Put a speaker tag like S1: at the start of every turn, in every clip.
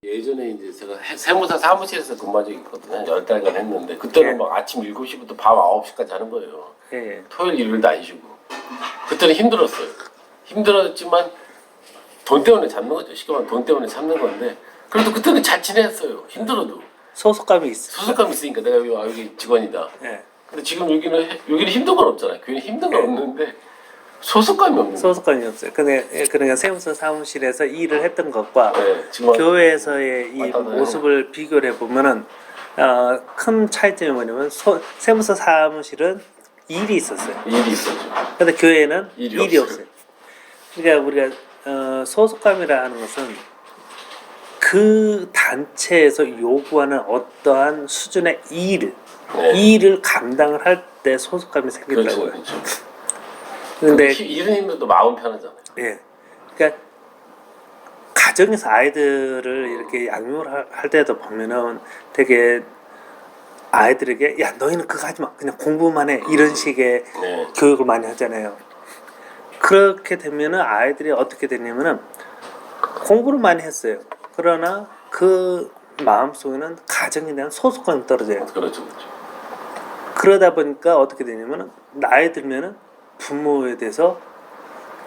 S1: 예전에 이제 제가 세무사 사무실에서 근무한 적이 있거든요. 10달간 했는데 그때는
S2: 예.
S1: 막 아침 7시부터 밤 9시까지 하는 거예요.
S2: 예.
S1: 토요일 일요일도 안 쉬고. 그때는 힘들었어요. 힘들었지만 돈 때문에 잡는 거죠. 쉽게 말하면 돈 때문에 잡는 건데 그래도 그때는 잘 지냈어요. 힘들어도.
S2: 소속감이 있어.
S1: 소속감 있으니까 내가 여기 직원이다.
S2: 예.
S1: 근데 지금 여기는 힘든 건 없잖아요. 교회는 힘든 건 없는데 소속감이 없는 거예요.
S2: 소속감이 없어요. 그러니까 세무서 사무실에서 일을 했던 것과
S1: 지금
S2: 교회에서의 이
S1: 맞다네.
S2: 모습을 비교를 해보면은 큰 차이점이 뭐냐면 세무서 사무실은 일이 있었어요.
S1: 일이 있었죠.
S2: 근데 교회는
S1: 일이
S2: 일이
S1: 없어요.
S2: 없어요. 그러니까 우리가 소속감이라 하는 것은 그 단체에서 요구하는 어떠한 수준의 일을 감당을 할 때 소속감이 생긴다고요.
S1: 그렇죠.
S2: 근데
S1: 일은 힘들도 마음 편하잖아요.
S2: 예, 그러니까 가정에서 아이들을 이렇게 양육을 할 때도 보면은 되게 아이들에게 야 너희는 그거 하지 마 그냥 공부만 해 이런 식의 교육을 많이 하잖아요. 그렇게 되면은 아이들이 어떻게 되냐면은 공부를 많이 했어요. 그러나 그 마음 속에는 가정에 대한 소속감이 떨어져요.
S1: 그렇죠.
S2: 그러다 보니까 어떻게 되냐면은 나이 들면은 부모에 대해서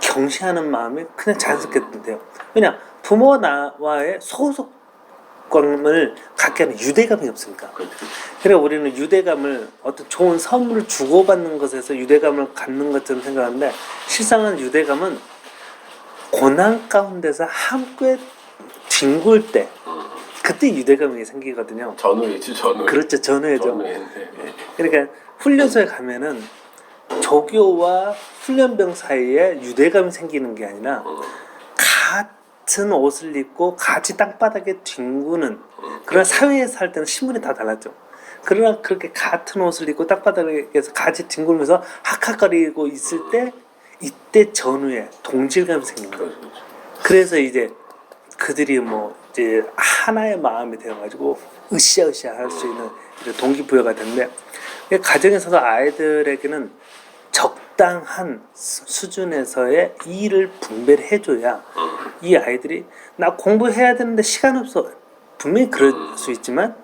S2: 경시하는 마음이 그냥 자연스럽게 든대요. 왜냐 부모와 나와의 소속감을 갖게 하는 유대감이 없으니까. 그러니까 우리는 유대감을 어떤 좋은 선물을 주고받는 것에서 유대감을 갖는 것처럼 생각하는데 실상은 유대감은 고난 가운데서 함께 뒹굴 때 그때 유대감이 생기거든요.
S1: 전후회죠, 전후.
S2: 그렇죠, 전후회죠.
S1: 전후회인데.
S2: 그러니까 훈련소에 가면은 조교와 훈련병 사이에 유대감이 생기는 게 아니라 같은 옷을 입고 같이 땅바닥에 뒹구는 그런 사회에 살 때는 신분이 다 달랐죠. 그러나 그렇게 같은 옷을 입고 땅바닥에서 같이 뒹굴면서 학학거리고 있을 때 이때 전후에 동질감이 생깁니다. 그래서 이제 그들이 뭐 이제 하나의 마음이 되어가지고 으쌰으쌰 할 수 있는 이런 동기부여가 되는데 가정에서도 아이들에게는 적당한 수준에서의 일을 분배를 해줘야 이 아이들이 나 공부해야 되는데 시간 없어 분명히 그럴 수 있지만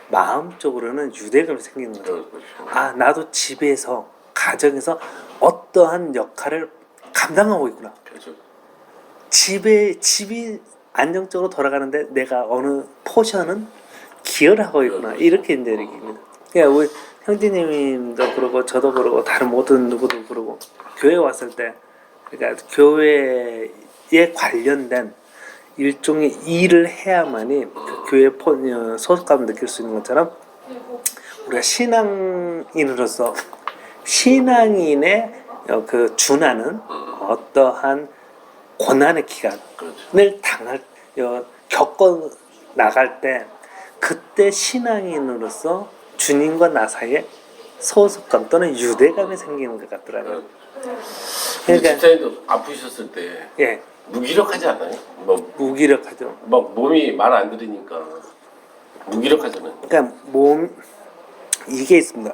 S2: 마음적으로는 유대감이 생기는 거죠. 아 나도 집에서 가정에서 어떠한 역할을 감당하고 있구나. 집이 안정적으로 돌아가는데 내가 어느 포션은 기여를 하고 있구나. 이렇게 이제 얘기입니다. 그러니까 우리 형제님도 그러고 저도 그러고 다른 모든 누구도 그러고 교회 왔을 때 그러니까 교회에 관련된 일종의 일을 해야만이 그 교회 소속감을 느낄 수 있는 것처럼 우리가 신앙인으로서 신앙인의 그 준하는 어떠한 고난의 기간을 겪어 나갈 때 그때 신앙인으로서 주님과 나 사이에 소속감 또는 유대감이 생기는 것 같더라고요.
S1: 그러니까 집사님도 아프셨을 때
S2: 예,
S1: 무기력하지 않아요? 뭐
S2: 무기력하죠.
S1: 막 몸이 말 안 들으니까 무기력하잖아요.
S2: 그러니까 이게 있습니다.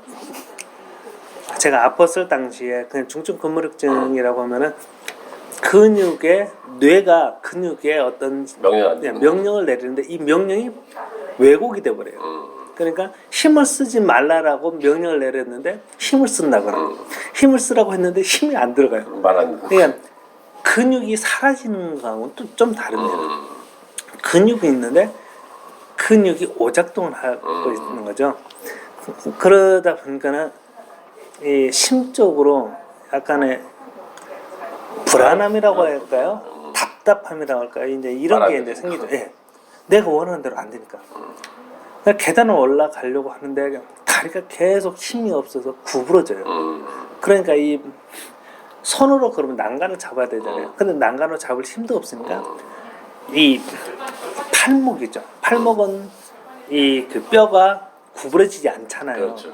S2: 제가 아팠을 당시에 그냥 중증 근무력증이라고 하면은 뇌가 근육에 어떤 명령을 내리는데 이 명령이 왜곡이 돼버려요. 그러니까 힘을 쓰지 말라라고 명령을 내렸는데 힘을 쓴다거나 힘을 쓰라고 했는데 힘이 안 들어가요.
S1: 말 안 듣고.
S2: 그러니까 근육이 사라지는 거하고는 또 좀 다릅니다. 근육이 있는데 근육이 오작동을 하고 있는 거죠. 그러다 보니까는 이 심적으로 약간의 불안함이라고 할까요? 답답함이라고 할까요? 이제 이런 게 이제 생기죠. 예. 내가 원하는 대로 안 되니까. 계단을 올라가려고 하는데 다리가 계속 힘이 없어서 구부러져요. 그러니까 이 손으로 그러면 난간을 잡아야 되잖아요. 근데 난간을 잡을 힘도 없으니까 이 팔목이죠. 팔목은 이 그 뼈가 구부러지지 않잖아요.
S1: 그렇죠.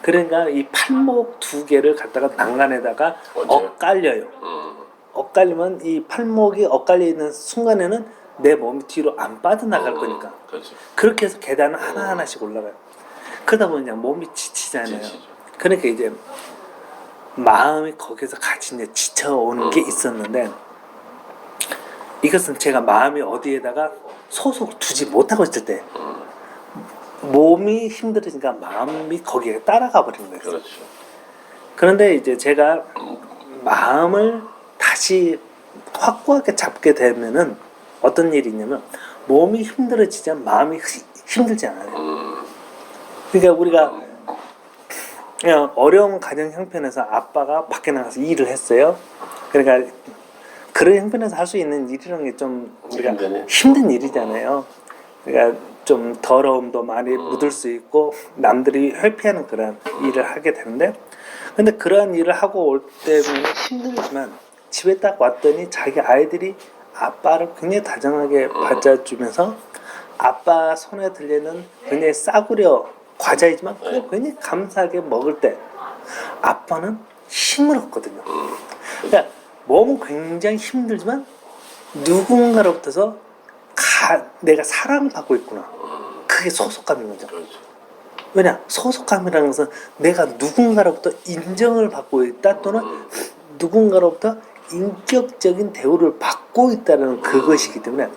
S2: 그러니까 이 팔목 두 개를 갖다가 난간에다가 엇갈려요. 엇갈리면 이 팔목이 엇갈려 있는 순간에는 내 몸이 뒤로 안 빠져나갈 거니까.
S1: 그렇죠.
S2: 그렇게 해서 계단을 하나하나씩 올라가요. 그러다 보니 그냥 몸이 지치잖아요. 그러니까 이제 마음이 거기서 같이 이제 지쳐오는 게 있었는데 이것은 제가 마음이 어디에다가 소속을 두지 못하고 있을 때 몸이 힘들으니까 마음이 거기에 따라가 버리는 거예요.
S1: 그렇죠.
S2: 그런데 이제 제가 마음을 다시 확고하게 잡게 되면은 어떤 일이 있냐면 몸이 힘들어지지만 마음이 힘들지 않아요. 그러니까 우리가 그냥 어려운 가정 형편에서 아빠가 밖에 나가서 일을 했어요. 그러니까 그런 형편에서 할 수 있는 일이라는 게 좀 우리가
S1: 힘드네.
S2: 힘든 일이잖아요. 그러니까 좀 더러움도 많이 묻을 수 있고 남들이 회피하는 그런 일을 하게 되는데, 근데 그런 일을 하고 올 때는 힘들지만 집에 딱 왔더니 자기 아이들이 아빠를 굉장히 다정하게 받아주면서 아빠 손에 들리는 굉장히 싸구려 과자이지만 그걸 굉장히 감사하게 먹을 때 아빠는 힘을 얻거든요. 그러니까 몸은 굉장히 힘들지만 누군가로부터서 내가 사랑받고 있구나. 그게 소속감인 거죠.
S1: 그렇죠.
S2: 왜냐? 소속감이라는 것은 내가 누군가로부터 인정을 받고 있다 또는 누군가로부터 인격적인 대우를 받고 있다는 그것이기 때문에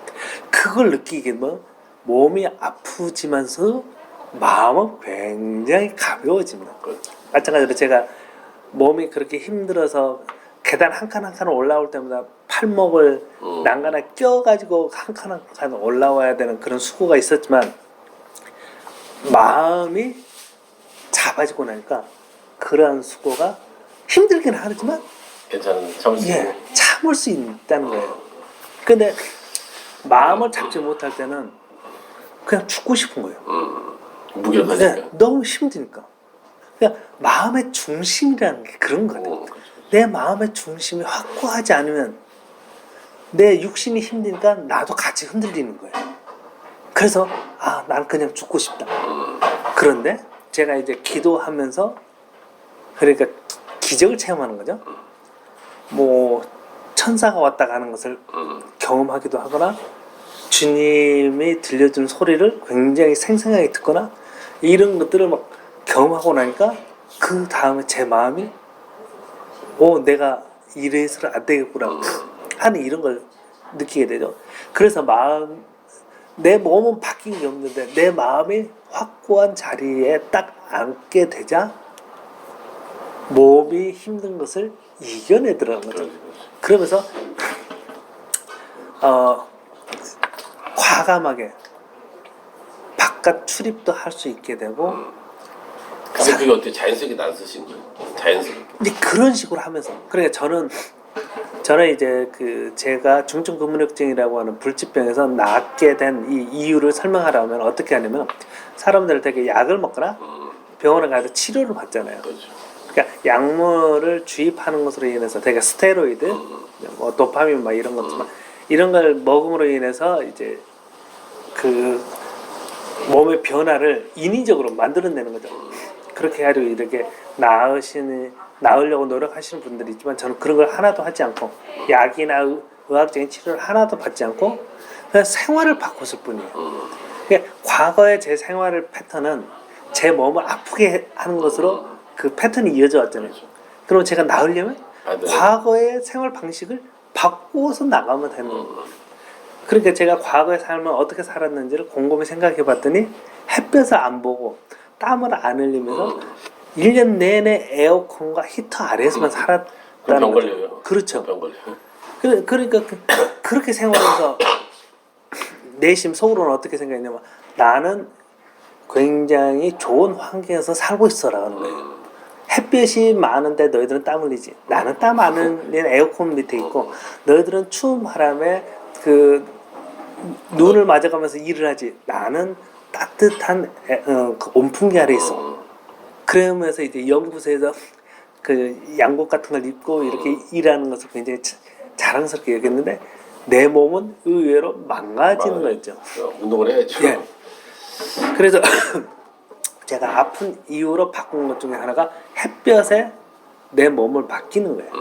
S2: 그걸 느끼게 되면 몸이 아프지만서 마음은 굉장히 가벼워집니다. 마찬가지로 제가 몸이 그렇게 힘들어서 계단 한 칸 한 칸 올라올 때마다 팔목을 난간에 껴가지고 한 칸 한 칸 올라와야 되는 그런 수고가 있었지만 마음이 잡아지고 나니까 그러한 수고가 힘들긴 하지만
S1: 괜찮은 참을 수 있는.
S2: 참을 수 있다는 거예요. 근데 마음을 잡지 못할 때는 그냥 죽고 싶은 거예요.
S1: 무기력하니까.
S2: 너무 힘드니까. 그냥 마음의 중심이라는 게 그런 거거든요.
S1: 그렇죠.
S2: 내 마음의 중심이 확고하지 않으면 내 육신이 힘드니까 나도 같이 흔들리는 거예요. 그래서 난 그냥 죽고 싶다. 그런데 제가 이제 기도하면서 그러니까 기적을 체험하는 거죠. 뭐 천사가 왔다 가는 것을 경험하기도 하거나 주님이 들려준 소리를 굉장히 생생하게 듣거나 이런 것들을 막 경험하고 나니까 그 다음에 제 마음이 내가 이래서는 안 되겠구나 하는 이런 걸 느끼게 되죠. 그래서 내 몸은 바뀐 게 없는데 내 마음이 확고한 자리에 딱 앉게 되자 몸이 힘든 것을 이겨내더라는 거죠. 그러면서 과감하게 바깥 출입도 할 수 있게 되고
S1: 근데 그게 어떻게 자연스럽게 나서신 거예요? 자연스럽게.
S2: 이제 그런 식으로 하면서 그러니까 저는 이제 제가 중증 근무력증이라고 하는 불치병에서 낫게 된 이 이유를 설명하려면 어떻게 하냐면 사람들 되게 약을 먹거나 병원에 가서 치료를 받잖아요.
S1: 그렇죠.
S2: 그러니까 약물을 주입하는 것으로 인해서 되게 스테로이드, 뭐 도파민 막 이런 것들 이런 걸 먹음으로 인해서 이제 그 몸의 변화를 인위적으로 만들어내는 거죠. 그렇게 해가지고 이렇게 나으려고 노력하시는 분들이 있지만 저는 그런 걸 하나도 하지 않고 약이나 의학적인 치료를 하나도 받지 않고 그냥 생활을 바꿨을 뿐이에요. 그러니까 과거의 제 생활의 패턴은 제 몸을 아프게 하는 것으로 그 패턴이 이어져 왔잖아요. 그럼 제가 나으려면 과거의 생활 방식을 바꾸어서 나가면 되는 거예요. 그러니까 제가 과거의 삶을 어떻게 살았는지를 곰곰이 생각해 봤더니 햇볕을 안 보고 땀을 안 흘리면서 1년 내내 에어컨과 히터 아래에서만 살았다는
S1: 병
S2: 거죠.
S1: 걸려요.
S2: 그렇죠.
S1: 병 걸려.
S2: 그러니까 그렇게 생활해서 내심 속으로는 어떻게 생각했냐면 나는 굉장히 좋은 환경에서 살고 있어라는 거예요. 햇볕이 많은데 너희들은 땀 흘리지. 나는 땀 안 흘리는 에어컨 밑에 있고 너희들은 추운 바람에 그 눈을 맞아가면서 일을 하지. 나는 따뜻한 그 온풍기 아래 있어. 그러면서 이제 연구소에서 그 양복 같은 걸 입고 이렇게 일하는 것을 굉장히 자랑스럽게 여겼는데 내 몸은 의외로 망가지는 거였죠.
S1: 운동을 해야죠.
S2: 예. 그래서 제가 아픈 이유로 바꾼 것 중에 하나가 햇볕에 내 몸을 맡기는 거예요.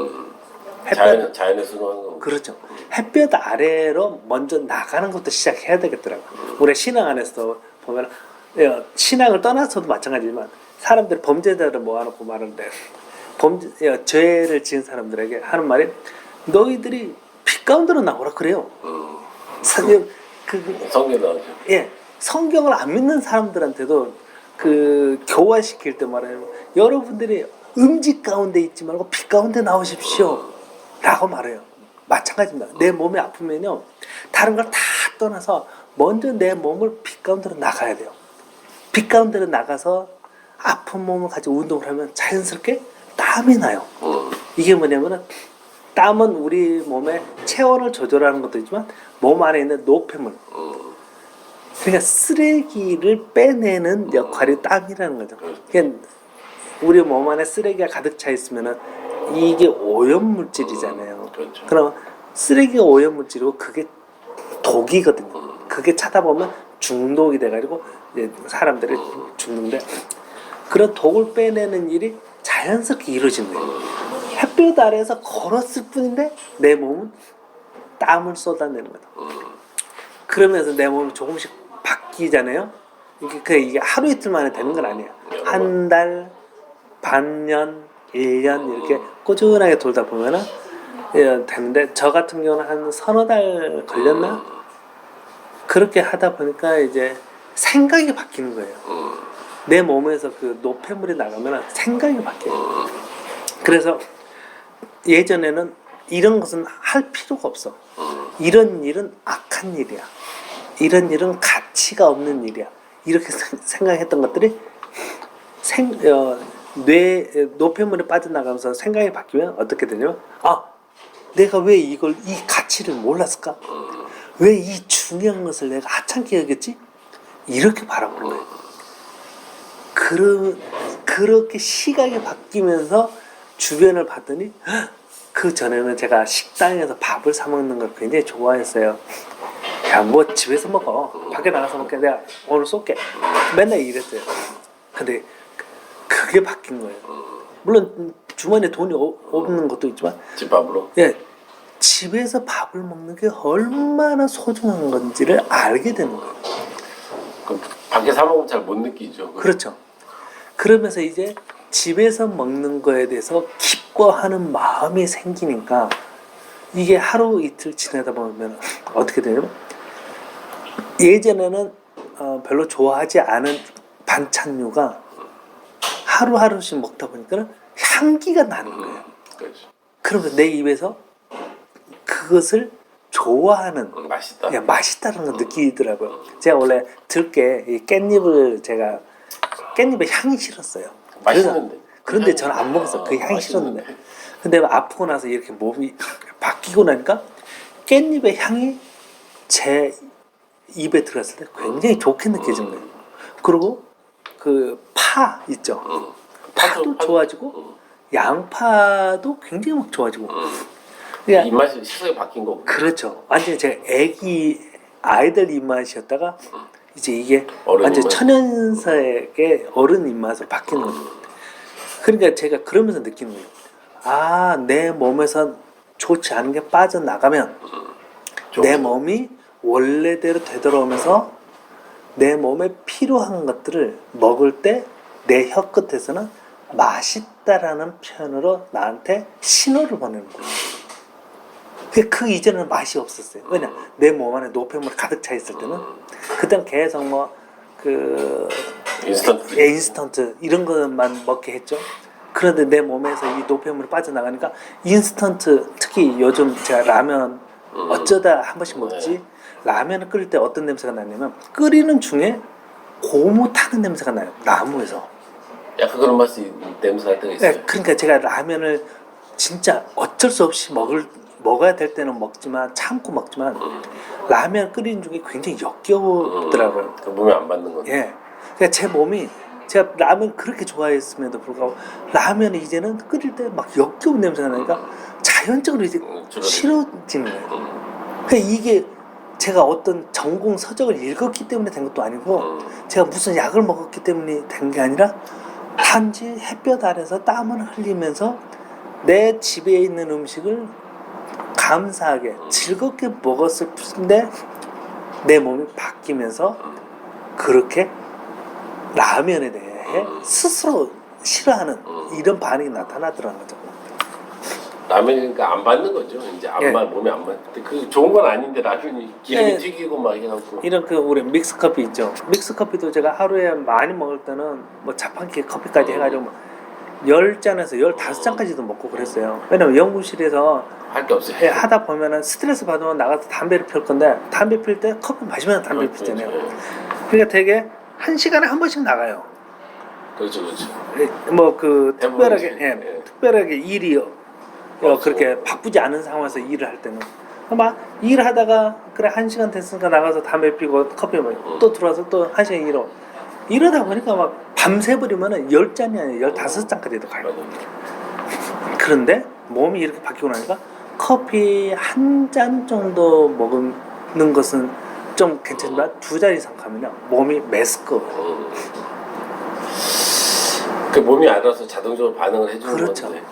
S1: 자연에 순응하는 거.
S2: 그렇죠. 햇볕 아래로 먼저 나가는 것도 시작해야 되겠더라고요. 우리 신앙 안에서 보면 신앙을 떠나서도 마찬가지지만 사람들이 범죄자를 모아놓고 말하는데 죄를 지은 사람들에게 하는 말이 너희들이 빛 가운데로 나오라 그래요.
S1: 성경 나오죠.
S2: 예, 성경을 안 믿는 사람들한테도 그 교화시킬 때 말해요. 여러분들이 음지 가운데 있지 말고 빛 가운데 나오십시오. 라고 말해요. 마찬가지입니다. 내 몸이 아프면요. 다른 걸 다 떠나서 먼저 내 몸을 빛 가운데로 나가야 돼요. 빛 가운데로 나가서 아픈 몸을 가지고 운동을 하면 자연스럽게 땀이 나요. 이게 뭐냐면은 땀은 우리 몸의 체온을 조절하는 것도 있지만 몸 안에 있는 노폐물 그러니까 쓰레기를 빼내는 역할이 땀이라는 거죠. 그러니까 우리 몸 안에 쓰레기가 가득 차 있으면은 이게 오염물질이잖아요.
S1: 그렇죠.
S2: 그럼 쓰레기가 오염물질이고 그게 독이거든요. 그게 차다 보면 중독이 돼가지고 이제 사람들이 죽는데 그런 독을 빼내는 일이 자연스럽게 이루어지는 거예요. 햇볕 아래에서 걸었을 뿐인데 내 몸은 땀을 쏟아내는 거다. 그러면서 내 몸이 조금씩 바뀌잖아요. 이게 하루 이틀 만에 되는 건 아니에요. 한 달, 반년, 1년 이렇게 꾸준하게 돌다 보면은 되는데 저 같은 경우는 한 서너 달 걸렸나? 그렇게 하다 보니까 이제 생각이 바뀌는 거예요. 내 몸에서 그 노폐물이 나가면 생각이 바뀌어요. 그래서 예전에는 이런 것은 할 필요가 없어. 이런 일은 악한 일이야. 이런 일은 가치가 없는 일이야. 이렇게 생각했던 것들이 뇌 노폐물이 빠져나가면서 생각이 바뀌면 어떻게 되냐면 내가 왜 이 가치를 몰랐을까? 왜 이 중요한 것을 내가 하찮게 여겼지? 이렇게 바라보는 거예요. 그렇게 시각이 바뀌면서 주변을 봤더니 그 전에는 제가 식당에서 밥을 사 먹는 걸 굉장히 좋아했어요. 야, 뭐 집에서 먹어. 밖에 나가서 먹게. 내가 오늘 쏠게. 맨날 이랬어요. 근데 그게 바뀐 거예요. 물론 주머니에 돈이 없는 것도 있지만
S1: 집밥으로.
S2: 예, 집에서 밥을 먹는 게 얼마나 소중한 건지를 알게 되는 거예요.
S1: 그럼 밖에 사 먹으면 잘 못 느끼죠.
S2: 그렇죠. 그러면서 이제 집에서 먹는 거에 대해서 기뻐하는 마음이 생기니까 이게 하루 이틀 지내다 보면 어떻게 되냐면 예전에는 별로 좋아하지 않은 반찬류가 하루하루씩 먹다 보니까 향기가 나는 거예요.
S1: 그렇죠.
S2: 그러면 내 입에서 그것을 좋아하는
S1: 맛있다.
S2: 야, 맛있다는 걸 느끼더라고요. 제가 원래 들깨 이 깻잎의 향이 싫었어요.
S1: 맛있는데.
S2: 그런데 저는 안 먹었어요. 그 향이 싫었는데. 근데 아프고 나서 이렇게 몸이 바뀌고 나니까 깻잎의 향이 제 입에 들어갔을 때 굉장히 좋게 느껴진 거예요. 그리고 그 파 있죠. 파도 좋아지고 양파도 굉장히 막 좋아지고. 그러니까
S1: 입맛이 식성이 바뀐 거고.
S2: 그렇죠. 완전히 제가 아이들 입맛이었다가 이제 이게
S1: 어른
S2: 완전
S1: 입맛.
S2: 천연사에게 어른 입맛으로 바뀌는 거죠. 그러니까 제가 그러면서 느끼는 거예요. 내 몸에서 좋지 않은 게 빠져나가면 내 몸이 원래대로 되돌아오면서 내 몸에 필요한 것들을 먹을 때 내 혀끝에서는 맛있다라는 표현으로 나한테 신호를 보내는 거예요. 그 이전에는 맛이 없었어요. 왜냐? 내 몸 안에 노폐물이 가득 차 있을 때는 그때는 계속 인스턴트 이런 것만 먹게 했죠. 그런데 내 몸에서 이 노폐물이 빠져나가니까 인스턴트 특히 요즘 제가 라면 어쩌다 한 번씩 먹지 라면을 끓일 때 어떤 냄새가 나냐면 끓이는 중에 고무 타는 냄새가 나요. 나무에서.
S1: 약간 그런 맛이 냄새 날 때가 있어요.
S2: 네, 그러니까 제가 라면을 진짜 어쩔 수 없이 먹어야 될 때는 먹지만 참고 먹지만 라면 끓이는 중에 굉장히 역겨우더라고요.
S1: 그 몸에 안 맞는 건데.
S2: 예. 그러니까 제 몸이 제가 라면 그렇게 좋아했음에도 불구하고 라면이 이제는 끓일 때 막 역겨운 냄새가 나니까 자연적으로 이제 싫어지는 거예요. 그러니까 이게 제가 어떤 전공 서적을 읽었기 때문에 된 것도 아니고 제가 무슨 약을 먹었기 때문에 된 게 아니라 단지 햇볕 아래서 땀을 흘리면서 내 집에 있는 음식을 감사하게 즐겁게 먹었을 뿐인데 내 몸이 바뀌면서 그렇게 라면에 대해 스스로 싫어하는 이런 반응이 나타나더라는 거죠.
S1: 라면이니까 안 받는 거죠. 이제
S2: 예.
S1: 몸에 안 맞는데 그 좋은 건 아닌데 라면이 기름이
S2: 예.
S1: 튀기고 막 해갖고.
S2: 이런 그 우리 믹스 커피 있죠. 믹스 커피도 제가 하루에 많이 먹을 때는 뭐 자판기 커피까지 해가지고 뭐 10잔에서 15잔까지도 먹고 그랬어요. 왜냐면 연구실에서
S1: 할 게 없어요.
S2: 예, 하다 보면은 스트레스 받으면 나가서 담배를 피울 건데 담배 필 때 커피 마시면서 담배를
S1: 그렇죠.
S2: 피잖아요. 그러니까 되게 1시간에 한 번씩 나가요.
S1: 그렇죠, 그렇죠.
S2: 뭐 그
S1: 대부분
S2: 특별하게
S1: 예.
S2: 특별하게 일이
S1: 없어.
S2: 그렇게 바쁘지 않은 상황에서 일을 할 때는 막 일하다가 그래 1시간 됐으니까 나가서 담배 피고 커피 마시고 또 들어와서 또 1시간 이러다 보니까 막 밤새 버리면은 10잔이 아니라 15잔까지도 가요.
S1: 맞아요.
S2: 그런데 몸이 이렇게 바뀌고 나니까 커피 한 잔 정도 먹는 것은 좀 괜찮지만 2잔 이상 가면요 몸이 메스꺼.
S1: 그 몸이 알아서 자동적으로 반응을 해주는
S2: 그렇죠.
S1: 건데.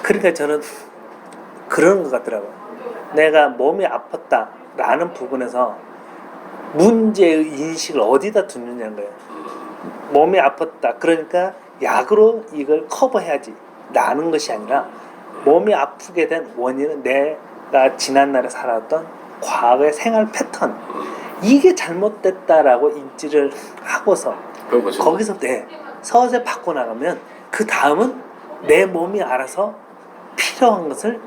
S2: 그러니까 저는 그런 것 같더라고요. 내가 몸이 아팠다라는 부분에서 문제의 인식을 어디다 두느냐는 거예요. 몸이 아팠다. 그러니까 약으로 이걸 커버해야지. 라는 것이 아니라 몸이 아프게 된 원인은 내가 지난날에 살았던 과거의 생활 패턴. 이게 잘못됐다라고 인지를 하고서
S1: 그렇죠.
S2: 거기서부터 서서히 바꿔나가면 그 다음은 내 몸이 알아서 필요한 것을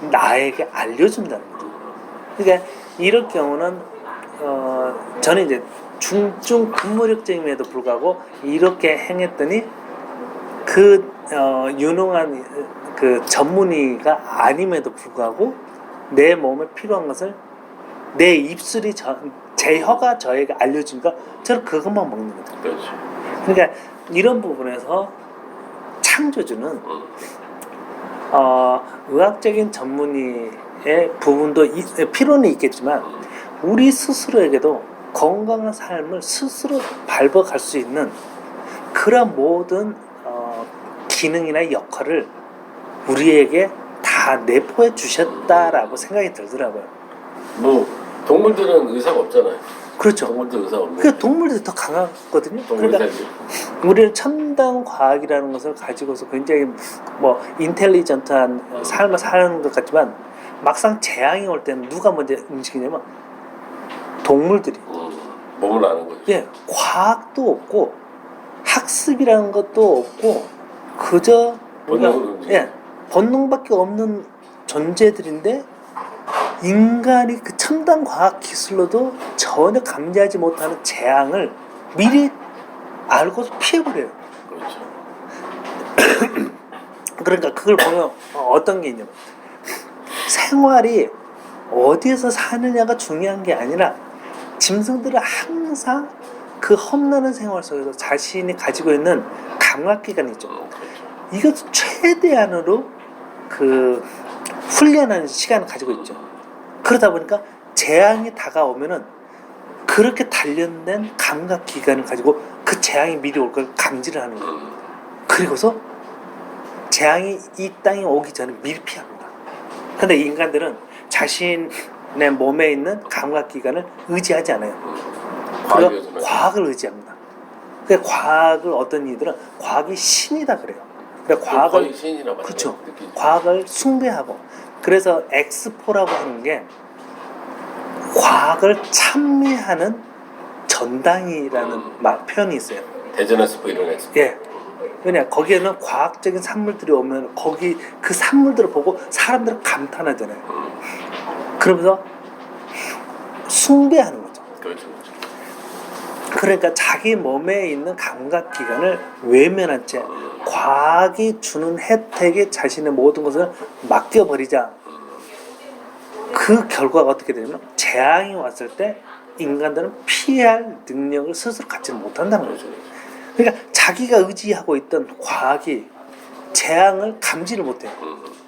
S2: 나에게 알려준다는 거죠. 그러니까 이럴 경우는 저는 이제 중증 근무력증임에도 불구하고 이렇게 행했더니 그 유능한 그 전문의가 아님에도 불구하고 내 몸에 필요한 것을 내 입술이 제 혀가 저에게 알려주니까 저는 그것만 먹는 거죠.
S1: 그렇죠.
S2: 그러니까 이런 부분에서 창조주는 의학적인 전문의의 부분도 필요는 있겠지만 우리 스스로에게도 건강한 삶을 스스로 밟아갈 수 있는 그런 모든 기능이나 역할을 우리에게 다 내포해 주셨다라고 생각이 들더라고요.
S1: 뭐 동물들은 의사가 없잖아요.
S2: 그렇죠.
S1: 동물들 의사가 없는.
S2: 그 동물들이 더 강하거든요.
S1: 동물
S2: 그러니까
S1: 의사들.
S2: 우리는 첨단 과학이라는 것을 가지고서 굉장히 뭐 인텔리전트한 삶을 사는 것 같지만 막상 재앙이 올 때는 누가 먼저 움직이냐면 동물들이.
S1: 몸을 아는 거죠.
S2: 예, 과학도 없고 학습이라는 것도 없고 그저 본능밖에 없는 존재들인데 인간이 그 첨단 과학 기술로도 전혀 감지하지 못하는 재앙을 미리 알고서 피해버려요.
S1: 그렇죠.
S2: 그러니까 그걸 보면 어떤 게 있냐면 생활이 어디에서 사느냐가 중요한 게 아니라 짐승들은 항상 그 험난한 생활 속에서 자신이 가지고 있는 감각기관이 있죠.
S1: 그렇죠.
S2: 이것을 최대한으로 그 훈련하는 시간을 가지고 있죠. 그러다 보니까 재앙이 다가오면은 그렇게 단련된 감각기관을 가지고 그 재앙이 미리 올 걸 감지를 하는 거예요. 그리고서 재앙이 이 땅에 오기 전에 미리 피합니다. 근데 인간들은 자신의 몸에 있는 감각기관을 의지하지 않아요. 과학을 의지합니다. 그 과학을 어떤 이들은 과학이 신이다 그래요. 그러니까 과학을
S1: 신이라 말해요.
S2: 그렇죠. 과학을 숭배하고 그래서 엑스포라고 하는 게 과학을 찬미하는 전당이라는 표현이 있어요.
S1: 대전 엑스포 이런 엑스포.
S2: 예. 왜냐 거기에는 과학적인 산물들이 오면 거기 그 산물들을 보고 사람들은 감탄하잖아요. 그러면서 숭배하는 거죠.
S1: 그렇죠.
S2: 그러니까 자기 몸에 있는 감각기관을 외면한 채 과학이 주는 혜택에 자신의 모든 것을 맡겨버리자. 그 결과가 어떻게 되냐면 재앙이 왔을 때 인간들은 피할 능력을 스스로 갖지 못한다는 거죠. 그러니까 자기가 의지하고 있던 과학이 재앙을 감지를 못해요.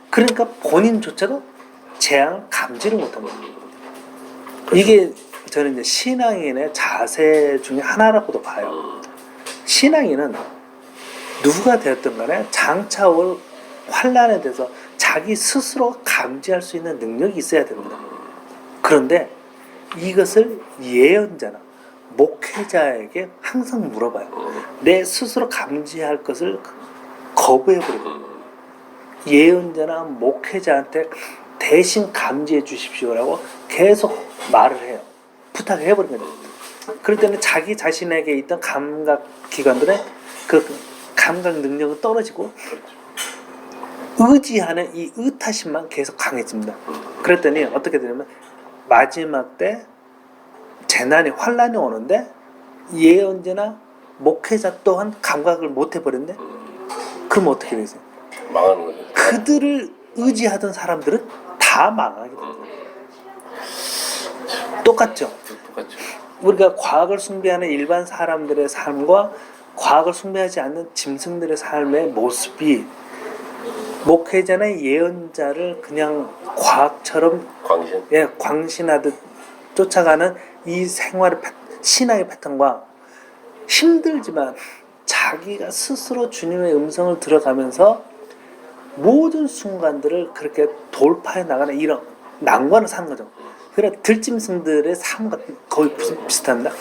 S2: 그러니까 본인조차도 재앙을 감지를 못한 거예요. 이게 저는 이제 신앙인의 자세 중에 하나라고도 봐요. 신앙인은 누가 되었든 간에 장차 올 환난에 대해서 자기 스스로 감지할 수 있는 능력이 있어야 됩니다. 그런데 이것을 예언자나 목회자에게 항상 물어봐요. 내 스스로 감지할 것을 거부해버리고 예언자나 목회자한테 대신 감지해 주십시오라고 계속 말을 해요. 부탁을 해버린 거죠. 그럴 때는 자기 자신에게 있던 감각 기관들의 그 감각 능력은 떨어지고 의지하는 이 의타심만 계속 강해집니다. 그랬더니 어떻게 되냐면 마지막 때 재난이 환란이 오는데 예언자나 목회자 또한 감각을 못 해버렸네. 그럼 어떻게 되세요?
S1: 망하는 거죠.
S2: 그들을 의지하던 사람들은 다 망하게 됩니다. 똑같죠.
S1: 똑같죠.
S2: 우리가 과학을 숭배하는 일반 사람들의 삶과 과학을 숭배하지 않는 짐승들의 삶의 모습이 목회자나 예언자를 그냥 과학처럼
S1: 광신.
S2: 광신하듯 쫓아가는 이 생활의 신앙의 패턴과 힘들지만 자기가 스스로 주님의 음성을 들어가면서 모든 순간들을 그렇게 돌파해 나가는 이런 난관을 사는 거죠. 그래 들짐승들의 삶과 거의 비슷합니다.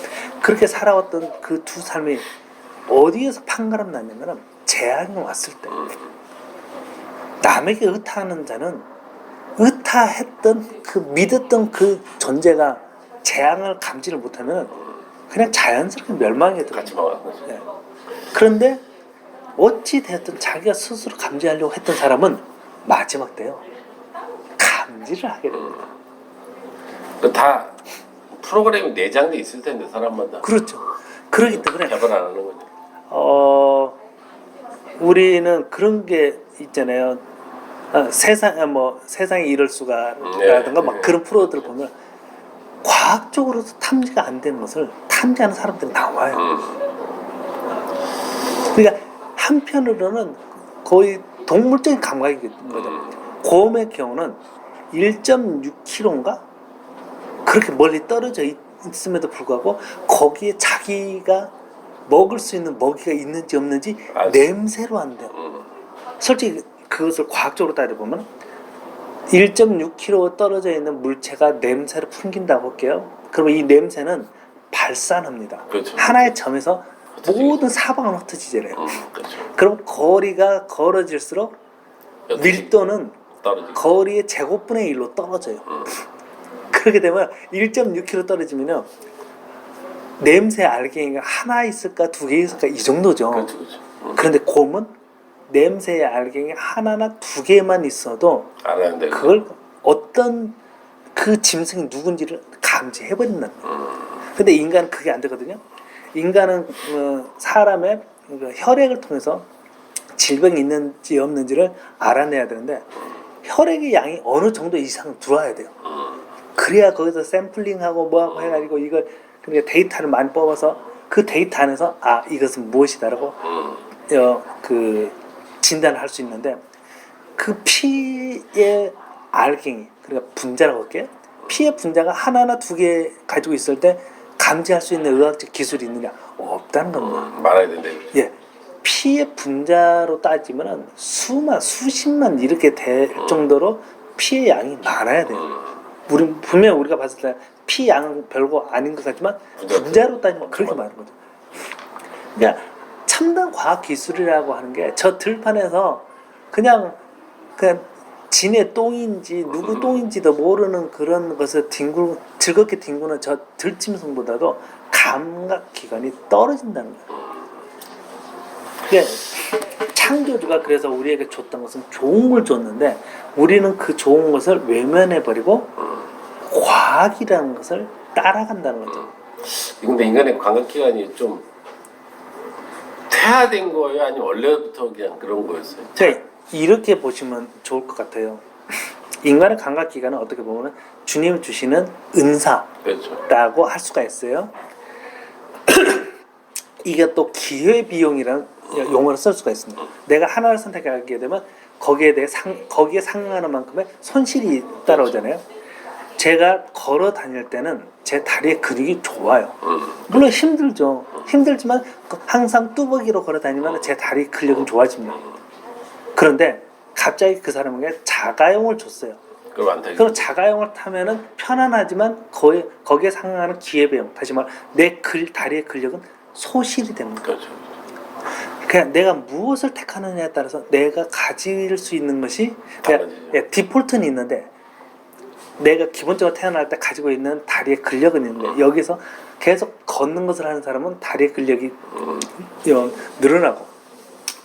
S2: 그렇게 살아왔던 그 두 삶이 어디에서 판가름 나냐면 재앙이 왔을 때 남에게 의타하는 자는 의타했던 그 믿었던 그 존재가 재앙을 감지를 못하면 그냥 자연스럽게 멸망에
S1: 같이
S2: 들어갑니다.
S1: 망하는 거죠.
S2: 예. 그런데 어찌 됐든 자기가 스스로 감지하려고 했던 사람은 마지막 때요 감지를 하게 됩니다.
S1: 다 프로그램이 내장돼 있을 텐데 사람마다
S2: 그렇죠. 그렇기 때문에
S1: 개발 안 하는 거죠.
S2: 우리는 그런 게 있잖아요. 세상이 이럴 수가라든가 막 그런 프로들 보면 과학적으로도 탐지가 안 되는 것을 탐지하는 사람들이 나와요. 그러니까 한편으로는 거의 동물적인 감각인 거죠. 곰의 경우는 1.6km인가 그렇게 멀리 떨어져 있음에도 불구하고 거기에 자기가 먹을 수 있는 먹이가 있는지 없는지 냄새로 한대요. 솔직히 그것을 과학적으로 따져보면 1.6km 떨어져 있는 물체가 냄새를 풍긴다고 할게요. 그러면 이 냄새는 발산합니다.
S1: 그렇죠.
S2: 하나의 점에서 모든 사방을 흩어지잖아요.
S1: 그렇죠.
S2: 그럼 거리가 걸어질수록 밀도는
S1: 떨어지고.
S2: 거리의 제곱분의 1로 떨어져요. 그렇게 되면 1.6km 떨어지면요 냄새 알갱이가 하나 있을까 두 개 있을까 이 정도죠.
S1: 그렇죠, 그렇죠.
S2: 그런데 곰은 냄새의 알갱이 하나나 두 개만 있어도
S1: 알아야 돼.
S2: 그걸 어떤 그 짐승이 누군지를 감지해버린다는 거예요. 근데 인간은 그게 안 되거든요. 인간은 사람의 혈액을 통해서 질병이 있는지 없는지를 알아내야 되는데 혈액의 양이 어느 정도 이상 들어와야 돼요. 그래야 거기서 샘플링하고 뭐하고 해가지고 이걸 그러니까 데이터를 많이 뽑아서 그 데이터 안에서 이것은 무엇이다라고 그 진단을 할 수 있는데 그 피의 알갱이 그러니까 분자라고 할게요. 피의 분자가 하나나 두 개 가지고 있을 때 감지할 수 있는 의학적 기술이 있느냐 없다는 겁니다.
S1: 말아야 된다.
S2: 예, 피의 분자로 따지면은 수십만 이렇게 될 정도로 피의 양이 많아야 돼요. 분명 우리가 봤을 때 피 양은 별거 아닌 것 같지만 분자로 따지면 그렇게 많은 거죠. 그러니까 첨단 과학 기술이라고 하는 게 저 들판에서 그냥 진의 똥인지 누구 똥인지도 모르는 그런 것을 즐겁게 뒹구는 저 들짐승보다도 감각 기관이 떨어진다는 거예요. 그러니까 창조주가 그래서 우리에게 줬던 것은 좋은 걸 줬는데 우리는 그 좋은 것을 외면해버리고 과학이라는 것을 따라간다는 거죠.
S1: 근데 인간의 감각기관이 좀 퇴화된 거예요? 아니면 원래부터 그냥 그런 거였어요?
S2: 자, 이렇게 보시면 좋을 것 같아요. 인간의 감각기관은 어떻게 보면 주님이 주시는 은사라고
S1: 그렇죠.
S2: 할 수가 있어요. 이게 또 기회비용이라는 용어를 쓸 수가 있습니다. 내가 하나를 선택하게 되면 거기에 상응하는 만큼의 손실이 따라오잖아요. 제가 걸어 다닐 때는 제 다리의 근육이 좋아요. 물론 힘들죠. 힘들지만 항상 뚜벅이로 걸어 다니면 제 다리 근력은 좋아집니다. 그런데 갑자기 그 사람에게 자가용을 줬어요.
S1: 그럼 안 되죠.
S2: 그럼 자가용을 타면은 편안하지만 거기에 상응하는 기회비용, 다시 말해 내 다리의 근력은 소실이 됩니다.
S1: 그렇죠.
S2: 그냥 내가 무엇을 택하느냐에 따라서 내가 가질 수 있는 것이 그냥
S1: 달라지죠.
S2: 디폴트는 있는데 내가 기본적으로 태어날 때 가지고 있는 다리의 근력은 있는데 여기서 계속 걷는 것을 하는 사람은 다리의 근력이 늘어나고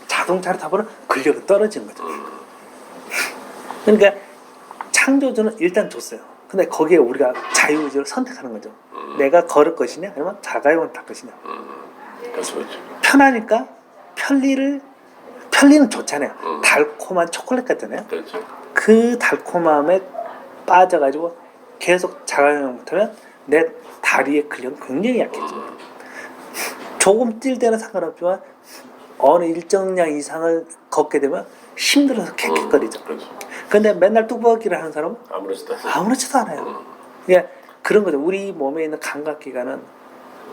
S2: 자동차를 타보면 근력이 떨어지는 거죠. 그러니까 창조주는 일단 줬어요. 근데 거기에 우리가 자유의지로 선택하는 거죠. 내가 걸을 것이냐 아니면 자가용을 탈 것이냐.
S1: 그렇죠.
S2: 편하니까 편리는 좋잖아요. 달콤한 초콜릿 같잖아요.
S1: 그렇죠.
S2: 그 달콤함에 빠져가지고 계속 자가용을 타면 내 다리의 근력은 굉장히 약해져요. 조금 뛸 때는 상관없지만 어느 일정량 이상을 걷게 되면 힘들어서 캑캑거리죠.
S1: 그렇죠.
S2: 근데 맨날 뚜벅이를 하는 사람은
S1: 아무렇지도 않아요.
S2: 아무렇지도 않아요. 그러니까 그런 거죠. 우리 몸에 있는 감각기관은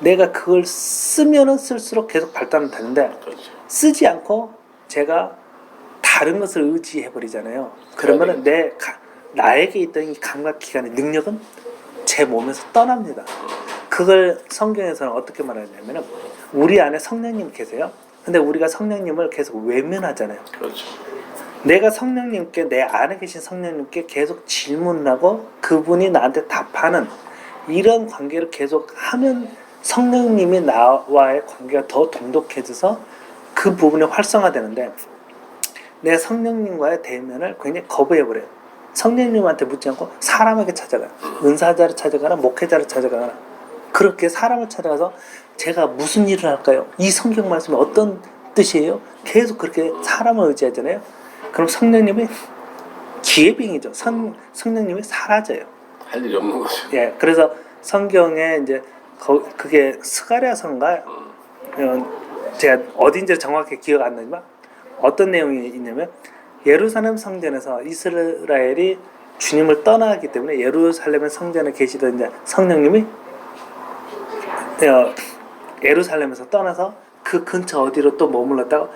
S2: 내가 그걸 쓰면은 쓸수록 계속 발달은 되는데
S1: 그렇죠.
S2: 쓰지 않고 제가 다른 것을 의지해 버리잖아요. 그러면은 나에게 있던 이 감각기관의 능력은 제 몸에서 떠납니다. 그걸 성경에서는 어떻게 말하냐면은 우리 안에 성령님 계세요. 근데 우리가 성령님을 계속 외면하잖아요.
S1: 그렇죠.
S2: 내가 성령님께 내 안에 계신 성령님께 계속 질문하고 그분이 나한테 답하는 이런 관계를 계속 하면 성령님이 나와의 관계가 더 돈독해져서 그 부분이 활성화되는데 내 성령님과의 대면을 굉장히 거부해버려요. 성령님한테 묻지 않고 사람에게 찾아가요. 은사자를 찾아가나 목회자를 찾아가나 그렇게 사람을 찾아가서 제가 무슨 일을 할까요? 이 성경 말씀이 어떤 뜻이에요? 계속 그렇게 사람을 의지하잖아요. 그럼 성령님이 기회빙이죠. 성령님이 사라져요.
S1: 할 일이 없는 거죠.
S2: 예, 그래서 성경에 이제 그게 스가랴서인가 제가 어딘지 정확히 기억 안 나지만 어떤 내용이 있냐면 예루살렘 성전에서 이스라엘이 주님을 떠나기 때문에 예루살렘 성전에 계시던 이제 성령님이 예루살렘에서 떠나서 그 근처 어디로 또 머물렀다가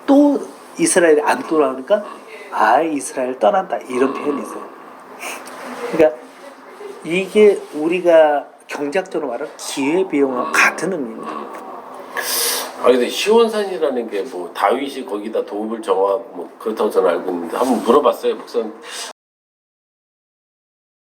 S2: 또 이스라엘이 안 돌아오니까 이스라엘 떠난다 이런 표현이 있어요. 그러니까 이게 우리가 경제학적으로 말하는 기회비용과 같은 의미입니다.
S1: 근데 시온산이라는 게 뭐 다윗이 거기다 도읍을 정하고 뭐 그렇다고 저는 알고 있는데 한번 물어봤어요. 목사님